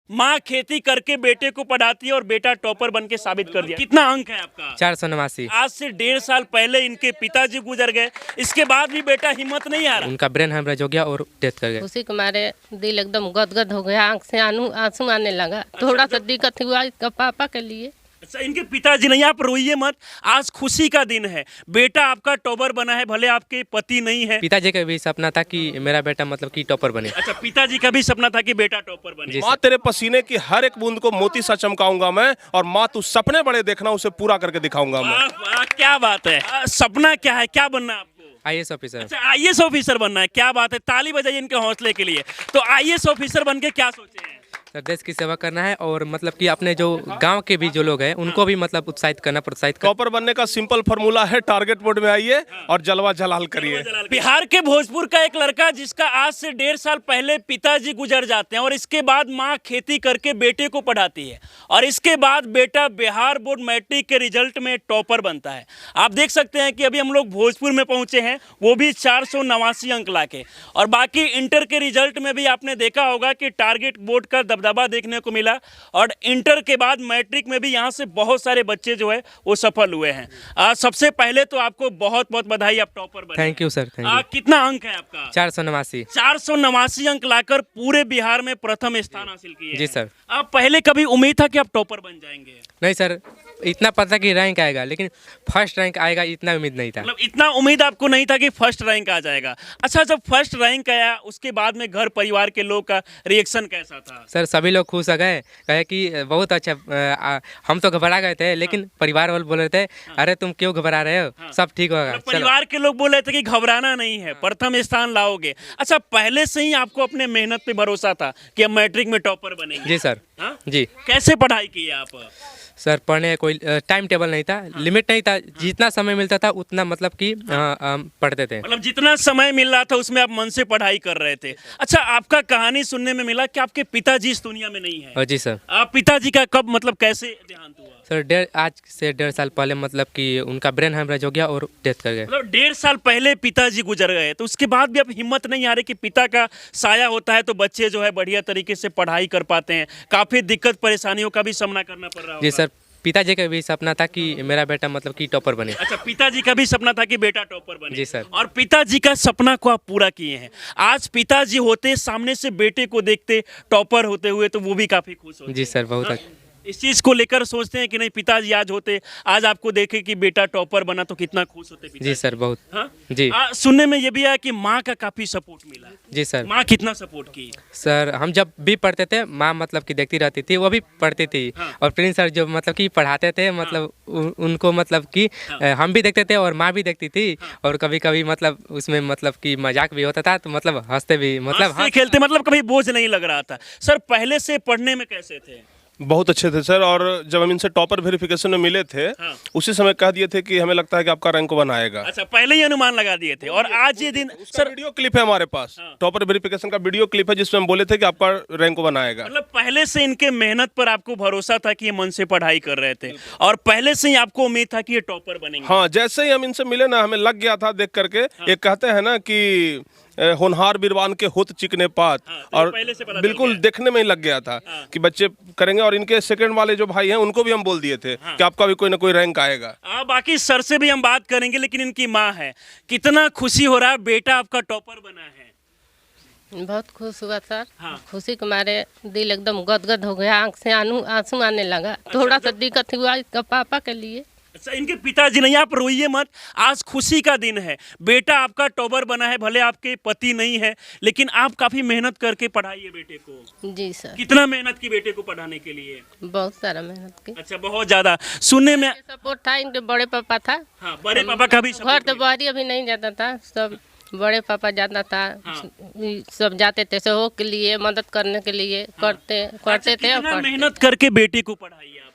माँ खेती करके बेटे को पढ़ाती है और बेटा टॉपर बन के साबित कर दिया। कितना अंक है आपका? 489। आज से 1.5 साल पहले इनके पिताजी गुजर गए, इसके बाद भी बेटा हिम्मत नहीं आ रहा। उनका ब्रेन हेमरेज हो गया और डेथ कर गया। खुशी के मारे दिल एकदम गदगद हो गया, आंख से आंसू आने लगा। थोड़ा सा दिक्कत हुआ इसका पापा के लिए। अच्छा, इनके पिताजी नहीं, आप रोइए मत, आज खुशी का दिन है, बेटा आपका टॉपर बना है, भले आपके पति नहीं है। पिताजी का भी सपना था कि मेरा बेटा मतलब कि टॉपर बने। अच्छा, पिताजी का भी सपना था कि बेटा टॉपर बने। माँ तेरे पसीने की हर एक बूंद को मोती सा चमकाऊंगा मैं, और माँ तू सपने बड़े देखना, उसे पूरा करके दिखाऊंगा मैं। वाह वाह, क्या बात है। सपना क्या है, क्या बनना है आपको? IAS officer. अच्छा, आईएएस ऑफिसर बनना है, क्या बात है, ताली बजाइए इनके हौसले के लिए। तो आईएएस ऑफिसर बन के क्या सोचे हैं? सर देश की सेवा करना है और मतलब कि अपने जो गांव के भी जो लोग हैं उनको भी मतलब उत्साहित करना, प्रोत्साहित करना। टॉपर बनने का सिंपल फॉर्मूला है, टारगेट मोड में आइए और जलवा जलाल करिए। बिहार के भोजपुर का एक लड़का जिसका आज से 1.5 साल पहले पिताजी गुजर जाते हैं और इसके बाद माँ खेती करके बेटे को पढ़ाती है और इसके बाद बेटा बिहार बोर्ड मैट्रिक के रिजल्ट में टॉपर बनता है। आप देख सकते हैं कि अभी हम लोग भोजपुर में पहुंचे हैं, वो भी 489 अंक लाके। और बाकी इंटर के रिजल्ट में भी आपने देखा होगा कि टारगेट बोर्ड का दबदबा देखने को मिला और इंटर के बाद मैट्रिक में भी यहाँ से बहुत सारे बच्चे जो है वो सफल हुए हैं। सबसे पहले तो आपको बहुत बहुत बधाई, आप टॉपर बने। Thank you sir, thank you. कितना अंक है आपका? 489। 489 अंक लाकर पूरे बिहार में प्रथम स्थान हासिल किए। जी सर। आप पहले कभी उम्मीद था कि आप टॉपर बन जाएंगे? नहीं सर, इतना पता कि रैंक आएगा, लेकिन फर्स्ट रैंक आएगा इतना उम्मीद नहीं था। मतलब इतना उम्मीद आपको नहीं था कि फर्स्ट रैंक आ जाएगा। अच्छा, जब फर्स्ट रैंक आया उसके बाद में घर परिवार के लोग का रिएक्शन कैसा था? सर सभी लोग खुश हो गए, कहे कि बहुत अच्छा। हम तो घबरा गए थे, लेकिन परिवार वाले बोल रहे थे अरे तुम क्यों घबरा रहे हो, सब ठीक होगा। मतलब परिवार के लोग बोल रहे थे कि घबराना नहीं है, प्रथम स्थान लाओगे। अच्छा, पहले से ही आपको अपने मेहनत पे भरोसा था कि अब मैट्रिक में टॉपर बनेंगे? जी सर। हाँ? जी। कैसे पढ़ाई की आप? सर पढ़ने कोई टाइम टेबल नहीं था, लिमिट नहीं था, जितना समय मिलता था उतना मतलब कि पढ़ते थे। मतलब जितना समय मिल रहा था उसमें आप मन से पढ़ाई कर रहे थे। अच्छा, आपका कहानी सुनने में मिला कि आपके पिताजी इस दुनिया में नहीं है। जी सर। आप पिताजी का कब मतलब कैसे देहांत हुआ? सर आज से 1.5 साल पहले मतलब कि उनका ब्रेन हेमरेज हो गया और डेथ कर गए। मतलब 1.5 साल पहले पिताजी गुजर गए, तो उसके बाद भी अब हिम्मत नहीं आ रही कि पिता का साया होता है तो बच्चे जो है बढ़िया तरीके से पढ़ाई कर पाते हैं। काफी दिक्कत परेशानियों का भी सामना करना पड़ रहा है। जी सर, पिताजी का भी सपना था कि मेरा बेटा मतलब कि टॉपर बने। अच्छा, पिताजी का भी सपना था कि बेटा टॉपर बने। जी सर। और पिताजी का सपना को आप पूरा किए हैं। आज पिताजी होते सामने से बेटे को देखते टॉपर होते हुए तो वो भी काफी खुश होते। जी सर, बहुत अच्छा। इस चीज को लेकर सोचते हैं कि नहीं पिताजी आज होते, आज आपको देखे कि बेटा टॉपर बना तो कितना खुश होते पिताजी। जी सर, बहुत। हाँ? जी। सुनने में ये भी आया कि माँ का काफी सपोर्ट मिला। जी सर। माँ कितना सपोर्ट की? सर हम जब भी पढ़ते थे माँ मतलब कि देखती रहती थी, वो भी पढ़ती थी। हाँ। और प्रिंस सर जो मतलब कि पढ़ाते थे मतलब उनको मतलब कि हम भी देखते थे और माँ भी देखती थी। और कभी कभी मतलब उसमें मतलब कि मजाक भी होता था, तो मतलब हंसते भी, मतलब हंसते खेलते, मतलब कभी बोझ नहीं लग रहा था। सर पहले से पढ़ने में कैसे थे? बहुत अच्छे थे सर, और जब हम इनसे टॉपर वेरिफिकेशन में मिले थे उसी समय कह दिए थे कि हमें लगता है कि आपका रैंक 1 आएगा। अच्छा, पहले ही अनुमान लगा दिए थे। और आज ये दिन सर वीडियो क्लिप है हमारे पास, टॉपर वेरिफिकेशन का वीडियो क्लिप है जिसमें हम बोले थे कि आपका रैंक 1 आएगा। मतलब पहले से इनके मेहनत पर आपको भरोसा था कि ये मन से पढ़ाई कर रहे थे और पहले से ही आपको उम्मीद था कि ये टॉपर बनेंगे। हाँ, जैसे ही हम इनसे मिले ना हमें लग गया था देख करके। एक कहते हैं ना कि होनहार बीरवान के होत चिकने पात, तो और पहले से पता चल बिल्कुल गया। देखने में ही लग गया था कि बच्चे करेंगे। और इनके सेकंड वाले जो भाई हैं उनको भी हम बोल दिए थे कि आपका भी कोई ना कोई रैंक आएगा। बाकी सर से भी हम बात करेंगे, लेकिन इनकी माँ है, कितना खुशी हो रहा है बेटा आपका टॉपर बना है? बहुत खुश हुआ सर। हाँ। खुशी के मारे दिल एकदम गदगद हो गया, आंख से आंसू आने लगा। थोड़ा सा दिक्कत हुआ इसका पापा के लिए। अच्छा, इनके पिताजी नहीं, आप रोइए मत, आज खुशी का दिन है, बेटा आपका टॉपर बना है, भले आपके पति नहीं है, लेकिन आप काफी मेहनत करके पढ़ाइए बेटे को। जी सर। कितना मेहनत की बेटे को पढ़ाने के लिए? बहुत सारा मेहनत की। अच्छा, बहुत ज्यादा। सुनने में सपोर्ट था, इनके बड़े पापा था। हाँ, बड़े पापा का भी घर सपोर्ट तो है। बाहरी अभी नहीं जाता था, सब बड़े पापा जाता था। सब जाते थे सहयोग के लिए, मदद करने के लिए, करते अच्छा, थे और कितना पढ़ते। मेहनत करके बेटे को पढ़ाइए आप?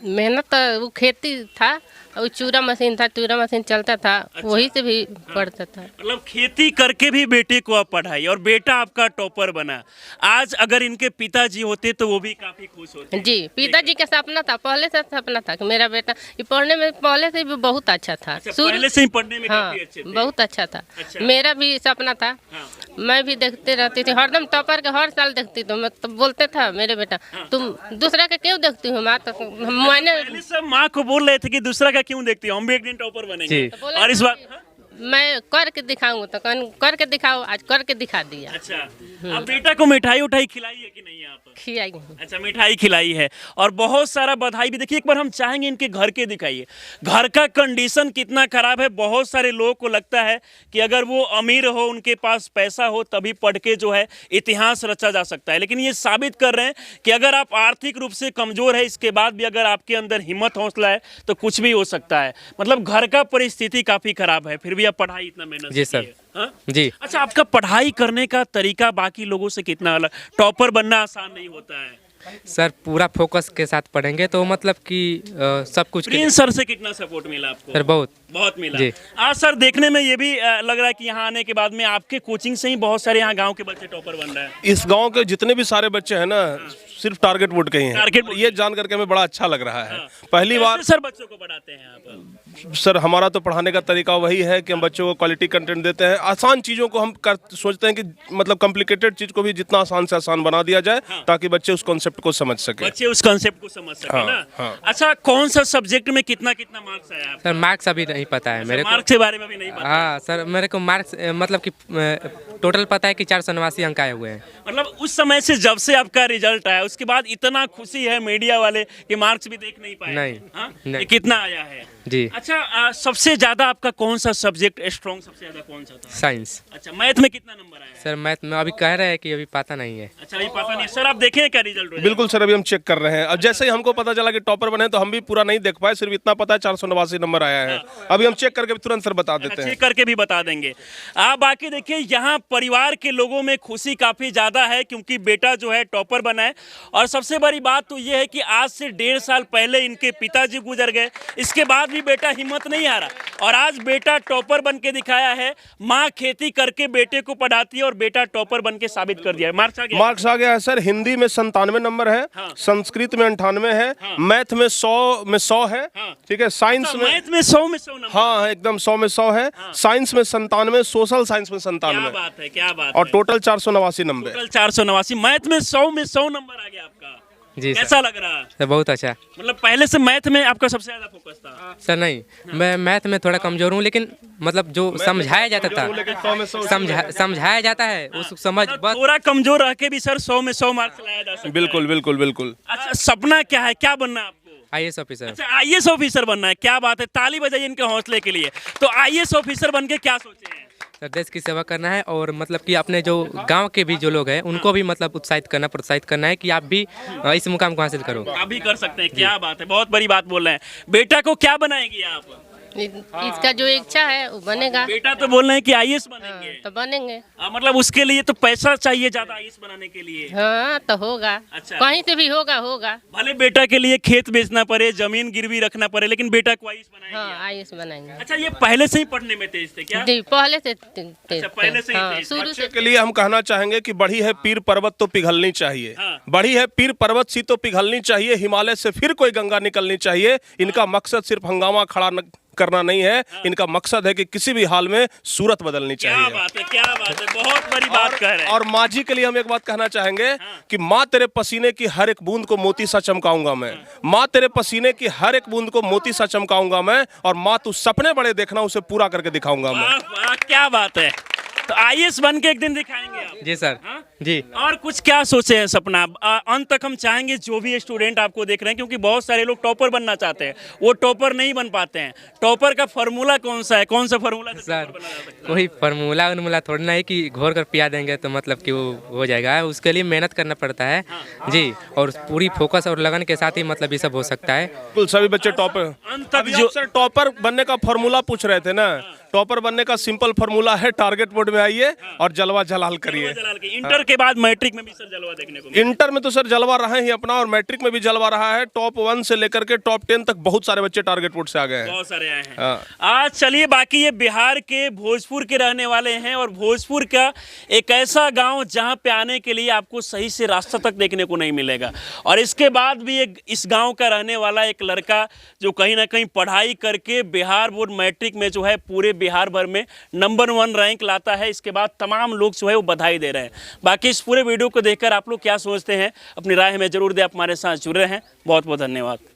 मेहनत वो खेती था, और चूरा मशीन था, चूरा मशीन चलता था, वही से भी पढ़ता था। मतलब खेती करके भी बेटे को आप पढ़ाई और बेटा आपका टॉपर बना। आज अगर इनके पिताजी होते तो वो भी काफी खुश होते। जी, पिताजी का सपना था, पहले से सपना था कि मेरा बेटा ये पढ़ने में पहले से भी बहुत अच्छा था। पहले से ही पढ़ने में हाँ, काफी अच्छे थे। बहुत अच्छा था। अच्छा। मेरा भी सपना था, हाँ। मैं भी देखते रहती थी, हरदम टॉपर के हर साल देखती थी। मैं तो बोलते था मेरे बेटा तुम दूसरा का क्यों देखती हो माँ, तो मैंने पहले सब माँ को बोल रहे थे कि दूसरा का क्यों देखती हो, हम भी एक दिन टॉपर बनेंगे। जी। तो बोला और इस कि बार मैं करके दिखाऊंगा, तो करके दिखाओ, आज करके दिखा दिया। अच्छा, अब बेटा को मिठाई उठाई खिलाई है कि नहीं यहाँ पर? खिलाई। अच्छा, मिठाई खिलाई है और बहुत सारा बधाई भी। देखिए एक बार हम चाहेंगे इनके घर के दिखाइए, घर का कंडीशन कितना खराब है। बहुत सारे लोगों को लगता है कि अगर वो अमीर हो, उनके पास पैसा हो, तभी पढ़ के जो है इतिहास रचा जा सकता है। लेकिन ये साबित कर रहे हैं कि अगर आप आर्थिक रूप से कमजोर है, इसके बाद भी अगर आपके अंदर हिम्मत हौसला है तो कुछ भी हो सकता है। मतलब घर का परिस्थिति काफी खराब है, फिर भी आप पढ़ाई इतना मेहनत जी से सर। किए। हाँ? जी। अच्छा, आपका पढ़ाई करने का तरीका बाकी लोगों से कितना अलग? टॉपर बनना आसान नहीं होता है। सर पूरा फोकस के साथ पढ़ेंगे तो मतलब कि सब कुछ प्रिंस सर से कितना सपोर्ट मिला आपको? सर बहुत मिला। जी। आज सर देखने में ये भी लग रहा है कि यहाँ आने के बाद में आपके कोचिंग से ही बहुत सारे यहाँ गांव के बच्चे टॉपर बन रहे हैं। इस गांव के जितने भी सारे बच्चे हैं ना, सिर्फ टारगेट बोर्ड के ही हैं। टारगेट बोर्ड ये जान करके हमें बड़ा अच्छा लग रहा है। पहली बार कैसे सर बच्चों को पढ़ाते हैं यहाँ पर? सर हमारा तो पढ़ाने का तरीका वही है कि हम बच्चों को क्वालिटी कंटेंट देते हैं। आसान चीज़ों को हम सोचते हैं कि मतलब कॉम्प्लिकेटेड चीज़ को भी जितना आसान से आसान बना दिया जाए, ताकि बच्चे उस कॉन्सेप्ट को समझ सके। बच्चे उस कॉन्सेप्ट को समझ सके हाँ, ना। हाँ। अच्छा, कौन सा सब्जेक्ट में कितना कितना मार्क्स आया आपका? सर मार्क्स अभी नहीं पता है मेरे को। मार्क्स के बारे में भी नहीं पता। हाँ सर, मेरे को मार्क्स मतलब कि टोटल पता है कि 489 अंक आए हुए हैं। मतलब उस समय से जब से आपका रिजल्ट आया उसके बाद इतना खुशी है मीडिया वाले कि मार्क्स भी देख नहीं पाए। नहीं, हाँ? नहीं। ये कितना आया है? जी। अच्छा, सबसे ज्यादा आपका कौन सा सब्जेक्ट स्ट्रॉन्ग सबसे ज्यादा कौन सा था? साइंस। अच्छा, मैथ में कितना नंबर आया है? सर मैथ में अभी कह रहे हैं कि अभी पता नहीं है। अच्छा, अभी पता नहीं। सर आप देखें क्या रिजल्ट? बिल्कुल सर, अभी हम चेक कर रहे हैं। अब जैसे ही हमको पता चला कि टॉपर बने तो हम भी पूरा नहीं देख पाए, सिर्फ इतना पता है 489 नंबर आया है। अभी हम चेक करके तुरंत सर बता देते हैं। चेक करके भी बता देंगे। बाकी देखिए यहाँ परिवार के लोगों में खुशी काफ़ी ज़्यादा है क्योंकि बेटा जो है टॉपर बना है। और सबसे बड़ी बात तो ये है कि आज से 1.5 साल पहले इनके पिताजी गुजर गए, इसके बाद भी बेटा हिम्मत नहीं हारा और आज बेटा टॉपर बन के दिखाया है। माँ खेती करके बेटे को पढ़ाती है और बेटा टॉपर बन के साबित कर दिया है। मार्क्स आ गया? मार्क्स आ गया है सर। हिंदी में 97 नंबर है, संस्कृत में 98 है, मैथ में 100 है, ठीक है, साइंस में मैथ में 100 में 100 नंबर। हाँ एकदम 100 में 100 है, साइंस में 97, सोशल साइंस में 97 क्या बात है, क्या बात और है। Total 489 number. टोटल 489, मैथ में 100 में 100 नंबर आ गया आपका। जी सर। कैसा लग रहा है? सर बहुत अच्छा। मतलब पहले से मैथ में आपका सबसे ज्यादा फोकस था? सर नहीं, मैं मैथ में थोड़ा कमजोर हूँ, लेकिन मतलब जो समझाया जाता था, समझाया जाता है उस समझ बस। थोड़ा कमजोर रह के भी सर 100 में 100 मार्क्स लाया जा सकता है। बिल्कुल बिल्कुल बिल्कुल। अच्छा, सपना क्या है, क्या बनना है आपको? IAS officer. अच्छा, IAS ऑफिसर बनना है। क्या बात है, ताली बजाइए इनके हौसले के लिए। तो IAS ऑफिसर बन के क्या सोचे हैं? सर देश की सेवा करना है और मतलब कि अपने जो गांव के भी जो लोग हैं उनको भी मतलब उत्साहित करना, प्रोत्साहित करना है कि आप भी इस मुकाम को हासिल करो। आप भी कर सकते हैं। क्या बात है, बहुत बड़ी बात बोल रहे हैं। बेटा को क्या बनाएगी आप? इसका जो इच्छा है वो बनेगा। बेटा तो बोल रहे हैं कि IAS बनेंगे। तो बनेंगे। मतलब उसके लिए तो पैसा चाहिए ज्यादा IAS बनाने के लिए। हाँ तो होगा। अच्छा। कहीं से भी होगा। भले बेटा के लिए खेत बेचना पड़े, जमीन गिरवी रखना पड़े, लेकिन बेटा को IAS बनाएंगे। हाँ IAS बनाएंगे। अच्छा, ये पहले से ही पढ़ने में तेज थे क्या? जी पहले से अच्छा, पहले से ही हाँ, तेज। शुरू से। के लिए हम कहना चाहेंगे कि बढ़ी है पीर पर्वत तो पिघलनी चाहिए। हाँ। बढ़ी है पीर पर्वत सी तो पिघलनी चाहिए, हिमालय से फिर कोई गंगा निकलनी चाहिए। इनका मकसद सिर्फ हंगामा खड़ा करना नहीं है, इनका मकसद है कि किसी भी हाल में सूरत बदलनी क्या चाहिए। बात है, क्या बात है, बहुत बड़ी बात कह रहे हैं। और माँ जी के लिए हम एक बात कहना चाहेंगे कि माँ तेरे पसीने की हर एक बूंद को मोती सा चमकाऊंगा मैं। माँ तेरे पसीने की हर एक बूंद को मोती सा चमकाऊंगा मैं, और माँ तू सपने बड़े देखना, उसे पूरा करके दिखाऊंगा मैं। वाह वाह, क्या बात है। तो IAS बन के एक दिन दिखाएंगे आप? जी सर। हाँ? जी। और कुछ क्या सोचे हैं सपना? अंत तक हम चाहेंगे जो भी स्टूडेंट आपको देख रहे हैं, क्योंकि बहुत सारे लोग टॉपर बनना चाहते हैं, वो टॉपर नहीं बन पाते हैं। टॉपर का फॉर्मूला कौन सा है, कौन सा फॉर्मूला से सर टॉपर बना जा सकता है? कोई फार्मूला उर्मूला थोड़ा ना है कि घोर कर पिया देंगे तो मतलब कि वो हो जाएगा। उसके लिए मेहनत करना पड़ता है जी, और पूरी फोकस और लगन के साथ ही मतलब ये सब हो सकता है। बिल्कुल, सभी बच्चे टॉपर। अंत तक अभी आप सर टॉपर बनने का फॉर्मूला पूछ रहे थे ना, टॉपर बनने का सिंपल फॉर्मूला है, टारगेट मोड में आइए और जलवा जलाल करिए। जलाल के इंटर के बाद मैट्रिक में भी सर जलवा देखने को मिला। इंटर में तो सर जलवा रहे ही अपना, और मैट्रिक में भी जलवा रहा है। टॉप 1 से लेकर के टॉप 10 तक बहुत सारे बच्चे टारगेट मोड से आ गए हैं। बहुत सारे आए हैं। हाँ। आज चलिए, बाकी ये बिहार के भोजपुर के रहने वाले हैं और भोजपुर का एक ऐसा गांव जहां पे आने के लिए आपको सही से रास्ता तक देखने को नहीं मिलेगा। और इसके बाद भी एक इस गांव का रहने वाला एक लड़का जो कहीं ना कहीं पढ़ाई करके बिहार बोर्ड मैट्रिक में जो है पूरे बिहार भर में नंबर 1 रैंक लाता है। इसके बाद तमाम लोग जो है वो बधाई दे रहे हैं। बाकी इस पूरे वीडियो को देखकर आप लोग क्या सोचते हैं, अपनी राय हमें जरूर दें। आप हमारे साथ जुड़े रहें। बहुत बहुत धन्यवाद।